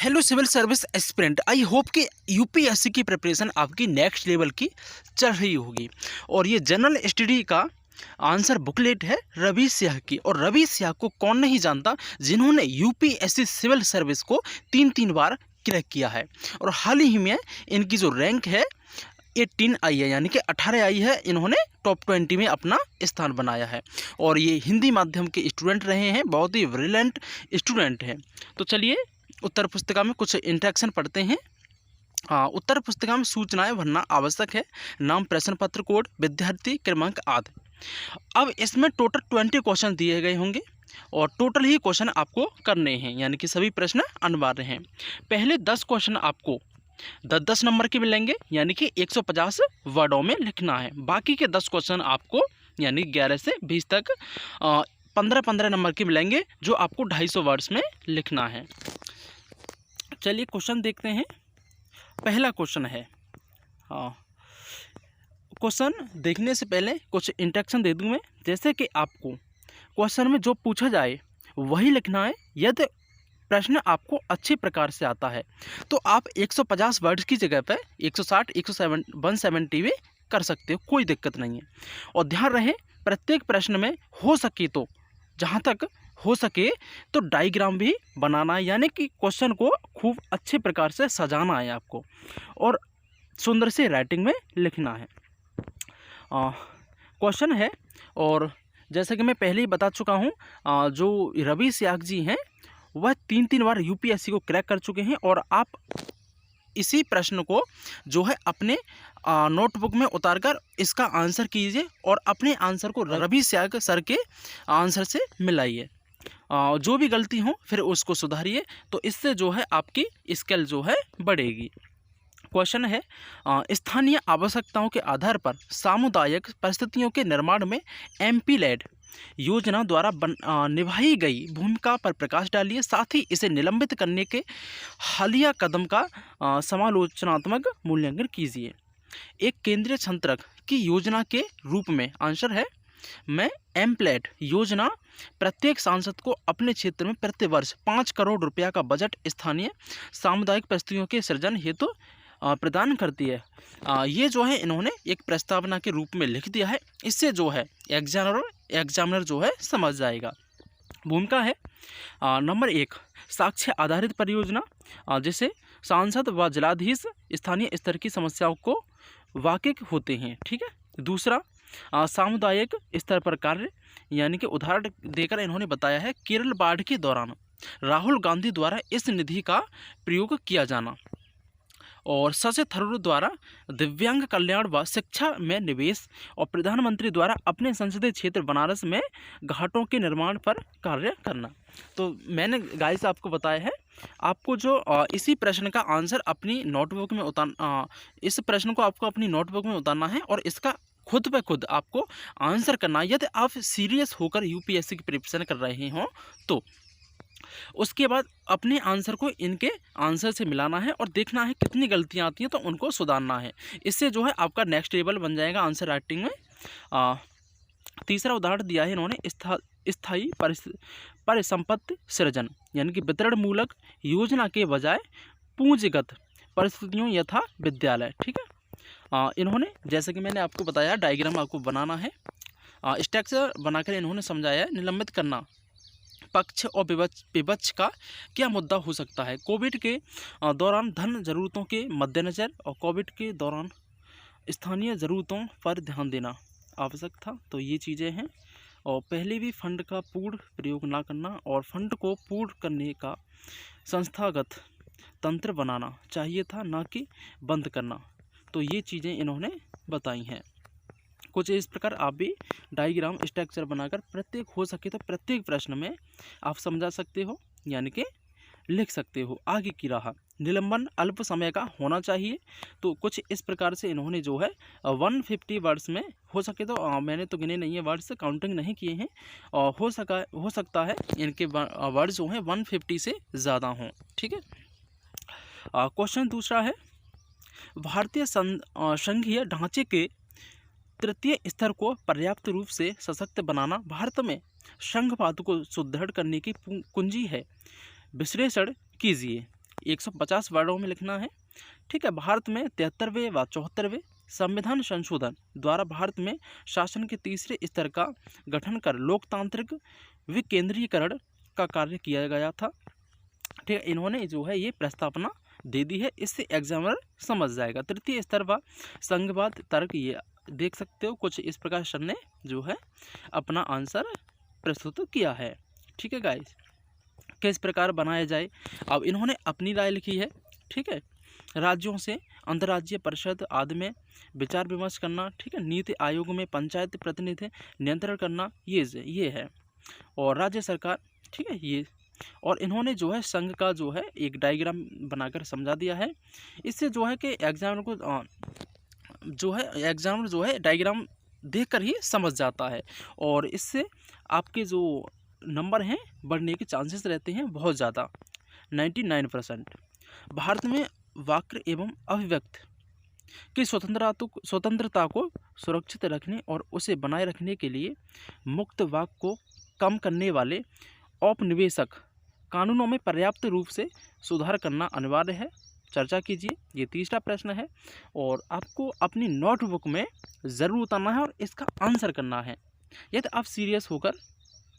Hello civil service aspirant, I hope कि UPSC की preparation आपकी नेक्स्ट लेवल की चल रही होगी। और ये जनरल स्टडी का आंसर बुकलेट है रवि सिंह की। और रवि सिंह को कौन नहीं जानता, जिन्होंने यूपीएससी सिविल सर्विस को तीन तीन बार क्रैक किया है। और हाल ही में इनकी जो रैंक है 18 आई है, यानी कि 18 आई है। इन्होंने टॉप 20 में अपना स्थान बनाया है। और ये हिंदी माध्यम के स्टूडेंट रहे हैं, बहुत ही ब्रिलियंट स्टूडेंट हैं। तो चलिए उत्तर पुस्तिका में कुछ इंट्रैक्शन पढ़ते हैं। उत्तर पुस्तिका में सूचनाएं भरना आवश्यक है, नाम, प्रश्न पत्र कोड, विद्यार्थी क्रमांक आदि। अब इसमें टोटल 20 क्वेश्चन दिए गए होंगे और टोटल ही क्वेश्चन आपको करने हैं, यानी कि सभी प्रश्न अनिवार्य हैं। पहले 10 क्वेश्चन आपको 10-10 नंबर के मिलेंगे, यानी कि 150 वर्डों में लिखना है। बाकी के 10 क्वेश्चन आपको यानी 11 से 20 तक 15-15 नंबर के मिलेंगे, जो आपको 250 वर्ड्स में लिखना है। चलिए क्वेश्चन देखते हैं। पहला क्वेश्चन है, क्वेश्चन देखने से पहले कुछ इंस्ट्रक्शन दे दूं मैं, जैसे कि आपको क्वेश्चन में जो पूछा जाए वही लिखना है। यदि प्रश्न आपको अच्छे प्रकार से आता है तो आप 150 वर्ड्स की जगह पर 160, 170 भी कर सकते हो, कोई दिक्कत नहीं है। और ध्यान रहे, प्रत्येक प्रश्न में हो सके तो, जहाँ तक हो सके तो डायग्राम भी बनाना है, यानी कि क्वेश्चन को खूब अच्छे प्रकार से सजाना है आपको और सुंदर से राइटिंग में लिखना है। क्वेश्चन है, और जैसे कि मैं पहले ही बता चुका हूँ, जो रवि सिंह जी हैं वह 3 बार यूपीएससी को क्रैक कर चुके हैं। और आप इसी प्रश्न को जो है अपने नोटबुक में उतारकर इसका आंसर कीजिए और अपने आंसर को रवि सिंह सर के आंसर से मिलाइए। जो भी गलती हो फिर उसको सुधारिए, तो इससे जो है आपकी स्किल जो है बढ़ेगी। क्वेश्चन है, स्थानीय आवश्यकताओं के आधार पर सामुदायिक परिस्थितियों के निर्माण में एमपी-लेड योजना द्वारा निभाई गई भूमिका पर प्रकाश डालिए। साथ ही इसे निलंबित करने के हालिया कदम का समालोचनात्मक मूल्यांकन कीजिए। एक केंद्रीय छात्रक की योजना के रूप में आंसर है मैं एमप्लेट योजना प्रत्येक सांसद को अपने क्षेत्र में प्रति वर्ष 5 करोड़ रुपया का बजट स्थानीय सामुदायिक परिस्थितियों के सृजन हेतु प्रदान करती है। ये जो है इन्होंने एक प्रस्तावना के रूप में लिख दिया है। इससे जो है एग्जामिनर जो है समझ जाएगा। भूमिका है नंबर 1, साक्ष्य आधारित परियोजना, जिसे सांसद व जिलाधीश स्थानीय स्तर की समस्याओं को वाकिफ होते हैं। ठीक है। दूसरा, सामुदायिक स्तर पर कार्य, यानी कि उदाहरण देकर इन्होंने बताया है केरल बाढ़ के दौरान राहुल गांधी द्वारा इस निधि का प्रयोग किया जाना। और शशि थरूर द्वारा दिव्यांग कल्याण व शिक्षा में निवेश, और प्रधानमंत्री द्वारा अपने संसदीय क्षेत्र बनारस में घाटों के निर्माण पर कार्य करना। तो मैंने गाइस आपको बताया है, आपको जो इसी प्रश्न का आंसर अपनी नोटबुक में इस प्रश्न को आपको अपनी नोटबुक में उतारना है और इसका खुद पे खुद आपको आंसर करना है। यदि आप सीरियस होकर यूपीएससी की प्रिपरेशन कर रहे हों तो उसके बाद अपने आंसर को इनके आंसर से मिलाना है और देखना है कितनी गलतियां आती हैं तो उनको सुधारना है। इससे जो है आपका नेक्स्ट लेवल बन जाएगा आंसर राइटिंग में। तीसरा उदाहरण दिया है इन्होंने स्थायी परिसंपत्ति सृजन, यानी कि वितरण मूलक योजना के बजाय पूंजीगत परिस्थितियों यथा विद्यालय। ठीक है। इन्होंने जैसे कि मैंने आपको बताया डायग्राम आपको बनाना है, स्ट्रक्चर बनाकर इन्होंने समझाया है। निलंबित करना पक्ष और विपक्ष का क्या मुद्दा हो सकता है। कोविड के दौरान धन जरूरतों के मद्देनज़र और कोविड के दौरान स्थानीय ज़रूरतों पर ध्यान देना आवश्यक था। तो ये चीज़ें हैं। और पहले भी फंड का पूर्ण प्रयोग ना करना और फंड को पूर्ण करने का संस्थागत तंत्र बनाना चाहिए था, ना कि बंद करना। तो ये चीज़ें इन्होंने बताई हैं। कुछ इस प्रकार आप भी डायग्राम स्ट्रक्चर बनाकर प्रत्येक हो सके तो प्रत्येक प्रश्न में आप समझा सकते हो, यानी कि लिख सकते हो। आगे की राह, निलंबन अल्प समय का होना चाहिए। तो कुछ इस प्रकार से इन्होंने जो है 150 वर्ड्स में हो सके तो, मैंने तो गिने नहीं है वर्ड्स, काउंटिंग नहीं किए हैं, और हो सकता है इनके वर्ड्स जो हैं 150 से ज़्यादा हों। ठीक है। क्वेश्चन दूसरा है, भारतीय संघीय ढांचे के तृतीय स्तर को पर्याप्त रूप से सशक्त बनाना भारत में संघवाद को सुदृढ़ करने की कुंजी है। विश्लेषण कीजिए। 150 वर्डों में लिखना है। ठीक है, भारत में 73वें व 74वें संविधान संशोधन द्वारा भारत में शासन के तीसरे स्तर का गठन कर लोकतांत्रिक विकेंद्रीकरण का कार्य किया गया था। ठीक है, इन्होंने जो है ये प्रस्तावना दे दी है, इससे एग्जामिनर समझ जाएगा। तृतीय स्तर व संघवाद तर्क, ये देख सकते हो कुछ इस प्रकार सर ने जो है अपना आंसर प्रस्तुत किया है। ठीक है गाइस, किस प्रकार बनाया जाए, अब इन्होंने अपनी राय लिखी है। ठीक है, राज्यों से अंतर्राज्यीय परिषद आदि में विचार विमर्श करना। ठीक है, नीति आयोग में पंचायत प्रतिनिधि नियंत्रण करना, ये है, और राज्य सरकार। ठीक है, ये, और इन्होंने जो है संघ का जो है एक डायग्राम बनाकर समझा दिया है। इससे जो है कि एग्जामिनर को जो है डायग्राम देखकर ही समझ जाता है, और इससे आपके जो नंबर हैं बढ़ने के चांसेस रहते हैं बहुत ज़्यादा, 99%। भारत में वाक्य एवं अभिव्यक्त की स्वतंत्रता को सुरक्षित रखने और उसे बनाए रखने के लिए मुक्त वाक को कम करने वाले औपनिवेशिक कानूनों में पर्याप्त रूप से सुधार करना अनिवार्य है। चर्चा कीजिए, ये तीसरा प्रश्न है, और आपको अपनी नोटबुक में ज़रूर उतारना है और इसका आंसर करना है। यदि आप सीरियस होकर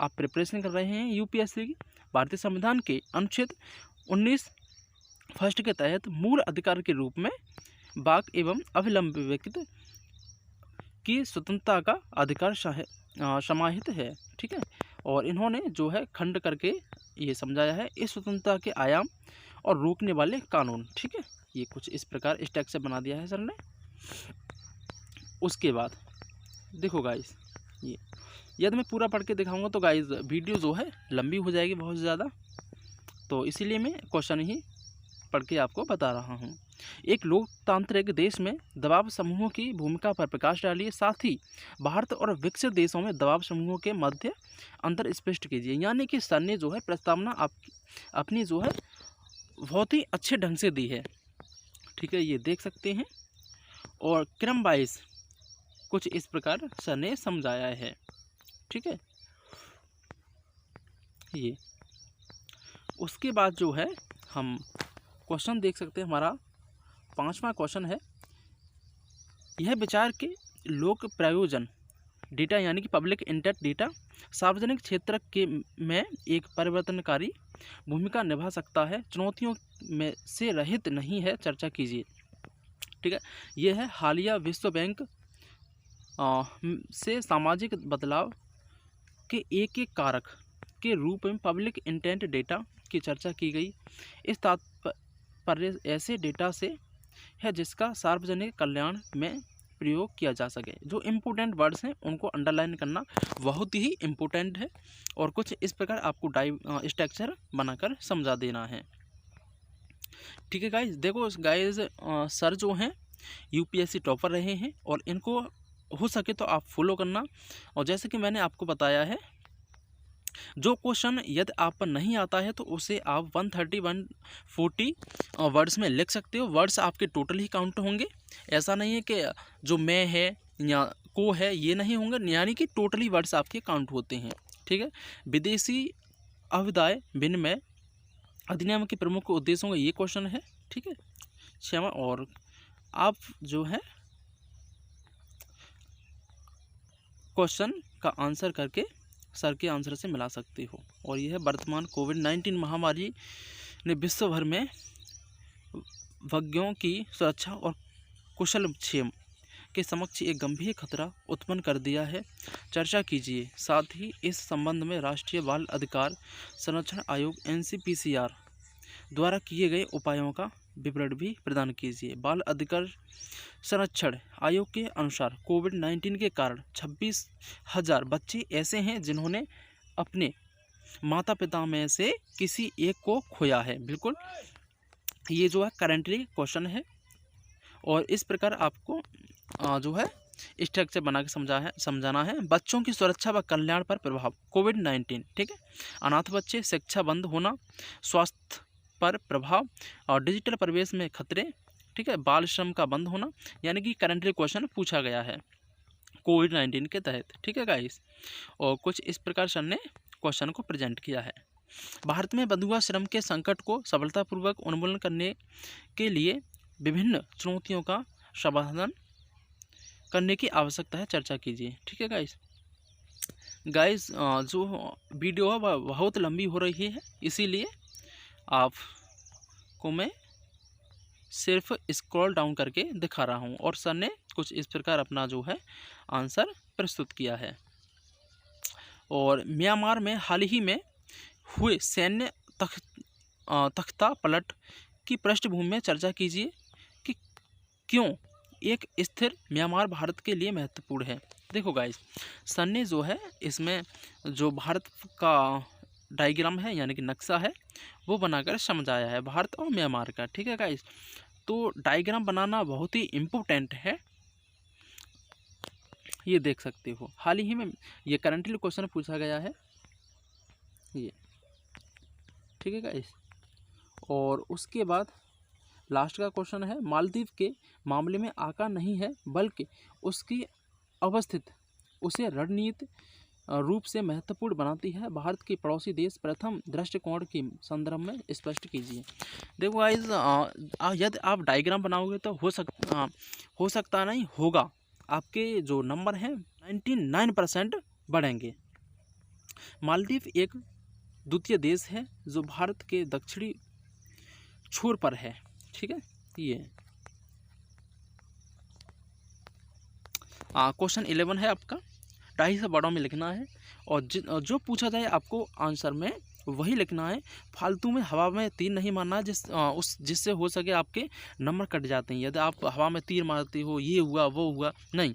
आप प्रिपरेशन कर रहे हैं यूपीएससी की, भारतीय संविधान के अनुच्छेद 19 फर्स्ट के तहत मूल अधिकार के रूप में वाक एवं अभिव्यक्त की स्वतंत्रता का अधिकार समाहित है। ठीक है, और इन्होंने जो है खंड करके ये समझाया है इस स्वतंत्रता के आयाम और रोकने वाले कानून। ठीक है, ये कुछ इस प्रकार स्ट्रक्चर बना दिया है सर ने। उसके बाद देखो गाइस, ये यदि मैं पूरा पढ़ के दिखाऊंगा तो गाइस वीडियो जो है लंबी हो जाएगी बहुत ज़्यादा, तो इसीलिए मैं क्वेश्चन ही पढ़ के आपको बता रहा हूँ। एक लोकतांत्रिक देश में दबाव समूहों की भूमिका पर प्रकाश डालिए, साथ ही भारत और विकसित देशों में दबाव समूहों के मध्य अंतर स्पष्ट कीजिए। यानी कि सर ने जो है प्रस्तावना अपनी जो है बहुत ही अच्छे ढंग से दी है। ठीक है, ये देख सकते हैं, और क्रम वाइज कुछ इस प्रकार सर ने समझाया है। ठीक है, ये उसके बाद जो है हम क्वेश्चन देख सकते हैं। हमारा 5वां क्वेश्चन है, यह विचार के लोक प्रयोजन डेटा यानी कि पब्लिक इंटरेस्ट डेटा सार्वजनिक क्षेत्र के में एक परिवर्तनकारी भूमिका निभा सकता है, चुनौतियों में से रहित नहीं है, चर्चा कीजिए। ठीक है, यह है हालिया विश्व बैंक से सामाजिक बदलाव के एक कारक के रूप में पब्लिक इंटेंट डेटा की चर्चा की गई। इस तात्पर्य ऐसे डेटा से है जिसका सार्वजनिक कल्याण में प्रयोग किया जा सके। जो इम्पोर्टेंट वर्ड्स हैं उनको अंडरलाइन करना बहुत ही इम्पोर्टेंट है, और कुछ इस प्रकार आपको स्ट्रक्चर बनाकर समझा देना है। ठीक है गाइज, देखो गाइज सर जो हैं यूपीएससी टॉपर रहे हैं, और इनको हो सके तो आप फॉलो करना। और जैसे कि मैंने आपको बताया है, जो क्वेश्चन यदि आप पर नहीं आता है तो उसे आप 130-140 वर्ड्स में लिख सकते हो। वर्ड्स आपके टोटल ही काउंट होंगे, ऐसा नहीं है कि जो मैं है या को है ये नहीं होंगे, यानी कि टोटली वर्ड्स आपके काउंट होते हैं। ठीक है, विदेशी अभिदाय विनिमय अधिनियम के प्रमुख उद्देश्यों का ये क्वेश्चन है। ठीक है, क्षमा, और आप जो है क्वेश्चन का आंसर करके सर के आंसर से मिला सकते हो। और यह वर्तमान कोविड-19 महामारी ने विश्व भर में वैज्ञों की सुरक्षा और कुशलक्षेम के समक्ष एक गंभीर खतरा उत्पन्न कर दिया है, चर्चा कीजिए। साथ ही इस संबंध में राष्ट्रीय बाल अधिकार संरक्षण आयोग NCPCR द्वारा किए गए उपायों का विवरण भी प्रदान कीजिए। बाल अधिकार संरक्षण आयोग के अनुसार कोविड-19 के कारण 26,000 बच्चे ऐसे हैं जिन्होंने अपने माता पिता में से किसी एक को खोया है। बिल्कुल, ये जो है करेंटली क्वेश्चन है, और इस प्रकार आपको जो है स्ट्रक्चर बना के समझाना है। बच्चों की सुरक्षा व कल्याण पर प्रभाव कोविड-19। ठीक है, अनाथ बच्चे, शिक्षा बंद होना, स्वास्थ्य पर प्रभाव, और डिजिटल परिवेश में खतरे। ठीक है, बाल श्रम का बंद होना, यानी कि करेंटली क्वेश्चन पूछा गया है कोविड-19 के तहत। ठीक है गाइस, और कुछ इस प्रकार सर ने क्वेश्चन को प्रेजेंट किया है। भारत में बंधुआ श्रम के संकट को सफलतापूर्वक उन्मूलन करने के लिए विभिन्न चुनौतियों का समाधान करने की आवश्यकता है, चर्चा कीजिए। ठीक है गाइस। जो वीडियो है वह बहुत लंबी हो रही है, इसीलिए आपको मैं सिर्फ स्क्रॉल डाउन करके दिखा रहा हूँ और सर ने कुछ इस प्रकार अपना जो है आंसर प्रस्तुत किया है। और म्यांमार में हाल ही में हुए सैन्य तख्ता पलट की पृष्ठभूमि में चर्चा कीजिए कि क्यों एक स्थिर म्यांमार भारत के लिए महत्वपूर्ण है। देखो गाइस, सर ने जो है इसमें जो भारत का डायग्राम है यानी कि नक्शा है वो बनाकर समझाया है भारत और म्यांमार का। ठीक है गाइस, तो डायग्राम बनाना बहुत ही इम्पोर्टेंट है, ये देख सकते हो। हाल ही में ये करंटली क्वेश्चन पूछा गया है ये। ठीक है गाइस, और उसके बाद लास्ट का क्वेश्चन है, मालदीव के मामले में आकार नहीं है बल्कि उसकी अवस्थित उसे रणनीतिक रूप से महत्वपूर्ण बनाती है। भारत के पड़ोसी देश प्रथम दृष्टिकोण के संदर्भ में स्पष्ट कीजिए। देखो गाइस, यदि आप डायग्राम बनाओगे तो हो सकता नहीं होगा, आपके जो नंबर हैं 99% बढ़ेंगे। मालदीव एक द्वितीय देश है जो भारत के दक्षिणी छोर पर है। ठीक है, ये क्वेश्चन 11 है आपका, 250 वर्डों में लिखना है और जो पूछा जाए आपको आंसर में वही लिखना है। फालतू में हवा में तीर नहीं मारना है जिससे हो सके आपके नंबर कट जाते हैं। यदि आप हवा में तीर मारते हो ये हुआ वो हुआ, नहीं,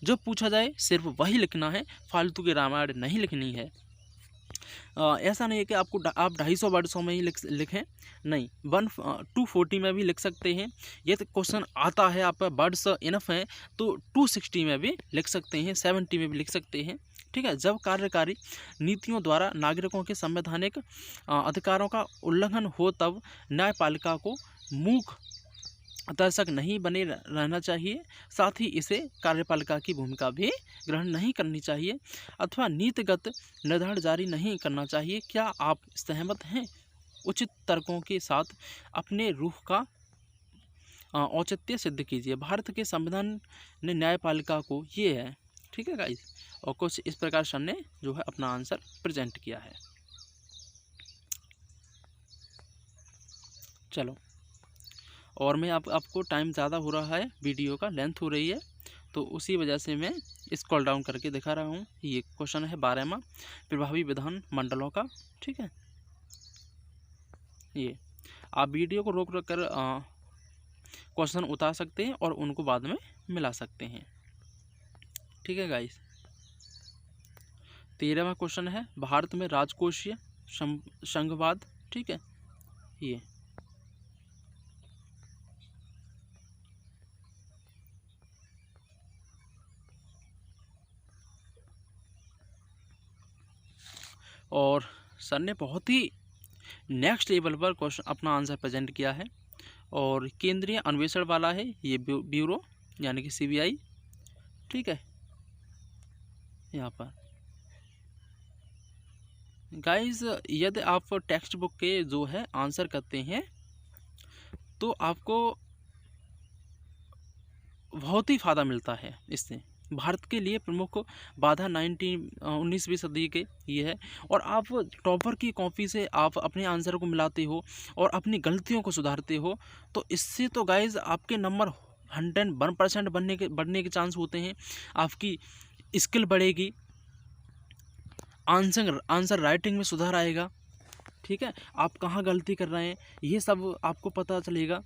जो पूछा जाए सिर्फ वही लिखना है, फालतू की रामायण नहीं लिखनी है। ऐसा नहीं है कि आप 250 वर्ड्सों में ही लिखें, नहीं, 240 में भी लिख सकते हैं। ये तो क्वेश्चन आता है आपका वर्ड्स इनफ है तो 260 में भी लिख सकते हैं, 70 में भी लिख सकते हैं। ठीक है, जब कार्यकारी नीतियों द्वारा नागरिकों के संवैधानिक अधिकारों का उल्लंघन हो तब न्यायपालिका को मूक दर्शक नहीं बने रहना चाहिए, साथ ही इसे कार्यपालिका की भूमिका भी ग्रहण नहीं करनी चाहिए अथवा नीतिगत निर्धारण जारी नहीं करना चाहिए। क्या आप सहमत हैं? उचित तर्कों के साथ अपने रूह का औचित्य सिद्ध कीजिए। भारत के संविधान ने न्यायपालिका को ये है। ठीक है गाइस, और कुछ इस प्रकार सर ने जो है अपना आंसर प्रेजेंट किया है। चलो, और मैं आपको टाइम ज़्यादा हो रहा है, वीडियो का लेंथ हो रही है, तो उसी वजह से मैं स्क्रॉल डाउन करके दिखा रहा हूँ। ये क्वेश्चन है 12वां, प्रभावी विधान मंडलों का। ठीक है, ये आप वीडियो को रोक कर क्वेश्चन उतार सकते हैं और उनको बाद में मिला सकते हैं। ठीक है गाइस, 13वां क्वेश्चन है, भारत में राजकोषीय संघवाद। ठीक है, ये और सर ने बहुत ही नेक्स्ट लेवल पर क्वेश्चन अपना आंसर प्रेजेंट किया है। और केंद्रीय अन्वेषण वाला है ये ब्यूरो यानी कि CBI। ठीक है, यहाँ पर गाइस, यदि आप टेक्स्ट बुक के जो है आंसर करते हैं तो आपको बहुत ही फ़ायदा मिलता है इससे। भारत के लिए प्रमुख बाधा 19वीं सदी के ये है, और आप टॉपर की कॉपी से आप अपने आंसर को मिलाते हो और अपनी गलतियों को सुधारते हो, तो इससे तो गाइज आपके नंबर 101% बढ़ने के चांस होते हैं। आपकी स्किल बढ़ेगी, आंसर राइटिंग में सुधार आएगा। ठीक है, आप कहाँ गलती कर रहे हैं ये सब आपको पता चलेगा।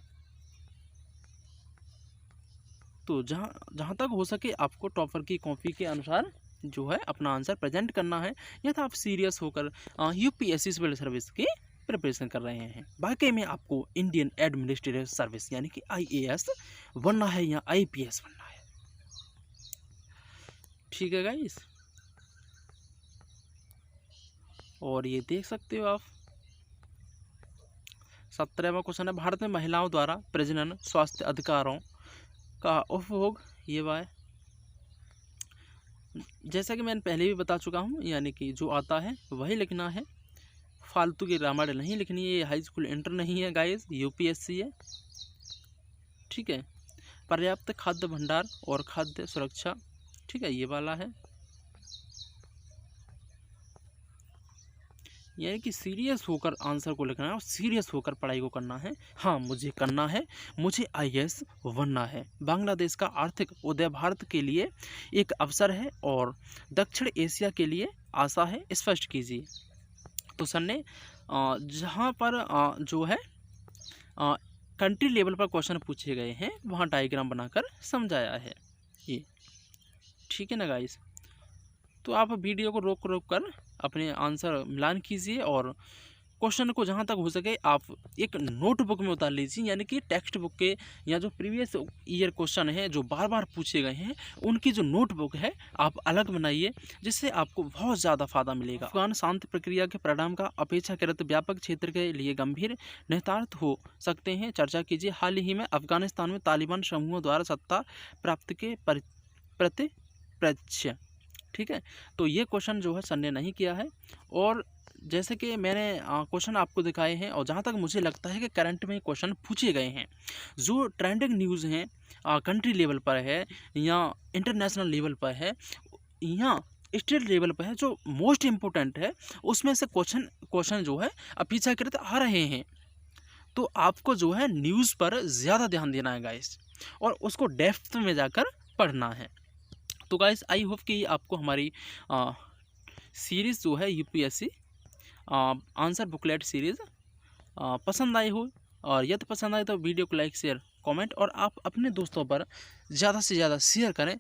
तो जहाँ तक हो सके आपको टॉपर की कॉपी के अनुसार जो है अपना आंसर प्रेजेंट करना है, यदि आप सीरियस होकर UPSC सिविल सर्विस की प्रिपरेशन कर रहे हैं। बाकी में आपको इंडियन एडमिनिस्ट्रेटिव सर्विस यानी कि IAS बनना है या IPS बनना है। ठीक है गाइस, और ये देख सकते हो आप 17वां क्वेश्चन है, भारत में महिलाओं द्वारा प्रजनन स्वास्थ्य अधिकारों का उपभोग ये वाय। जैसा कि मैंने पहले भी बता चुका हूँ, यानी कि जो आता है वही लिखना है, फालतू की रामायण नहीं लिखनी है, ये हाई स्कूल इंटर नहीं है गाइस, यूपीएससी है, ठीक है। पर्याप्त खाद्य भंडार और खाद्य सुरक्षा, ठीक है, ये वाला है। यानी कि सीरियस होकर आंसर को लिखना है और सीरियस होकर पढ़ाई को करना है। हाँ, मुझे करना है, मुझे आईएएस बनना है। बांग्लादेश का आर्थिक उदय भारत के लिए एक अवसर है और दक्षिण एशिया के लिए आशा है, स्पष्ट कीजिए। तो सर ने जहाँ पर जो है कंट्री लेवल पर क्वेश्चन पूछे गए हैं वहाँ डायग्राम बनाकर समझाया है ये, ठीक है ना गाइस। तो आप वीडियो को रोक कर अपने आंसर मिलान कीजिए और क्वेश्चन को जहाँ तक हो सके आप एक नोटबुक में उतार लीजिए, यानी कि टेक्स्ट बुक के या जो प्रीवियस ईयर क्वेश्चन है जो बार बार पूछे गए हैं उनकी जो नोटबुक है आप अलग बनाइए, जिससे आपको बहुत ज़्यादा फायदा मिलेगा। अफगान शांति प्रक्रिया के परिणाम का अपेक्षाकृत व्यापक क्षेत्र के लिए गंभीर निहितार्थ हो सकते हैं, चर्चा कीजिए। हाल ही में अफगानिस्तान में तालिबान समूहों द्वारा सत्ता प्राप्त के प्रतिपक्ष, ठीक है। तो ये क्वेश्चन जो है सर ने नहीं किया है, और जैसे कि मैंने क्वेश्चन आपको दिखाए हैं और जहाँ तक मुझे लगता है कि करंट में क्वेश्चन पूछे गए हैं, जो ट्रेंडिंग न्यूज़ हैं कंट्री लेवल पर है या इंटरनेशनल लेवल पर है या स्टेट लेवल पर है, जो मोस्ट इम्पोर्टेंट है उसमें से क्वेश्चन जो है अपेक्षाकृत आ रहे हैं। तो आपको जो है न्यूज़ पर ज़्यादा ध्यान देना है गाइस, और उसको डेप्थ में जाकर पढ़ना है। तो गाइस आई होप कि आपको हमारी सीरीज़ जो है यूपीएससी आंसर बुकलेट सीरीज़ पसंद आई हो, और यदि पसंद आए तो वीडियो को लाइक शेयर कमेंट और आप अपने दोस्तों पर ज़्यादा से ज़्यादा शेयर करें।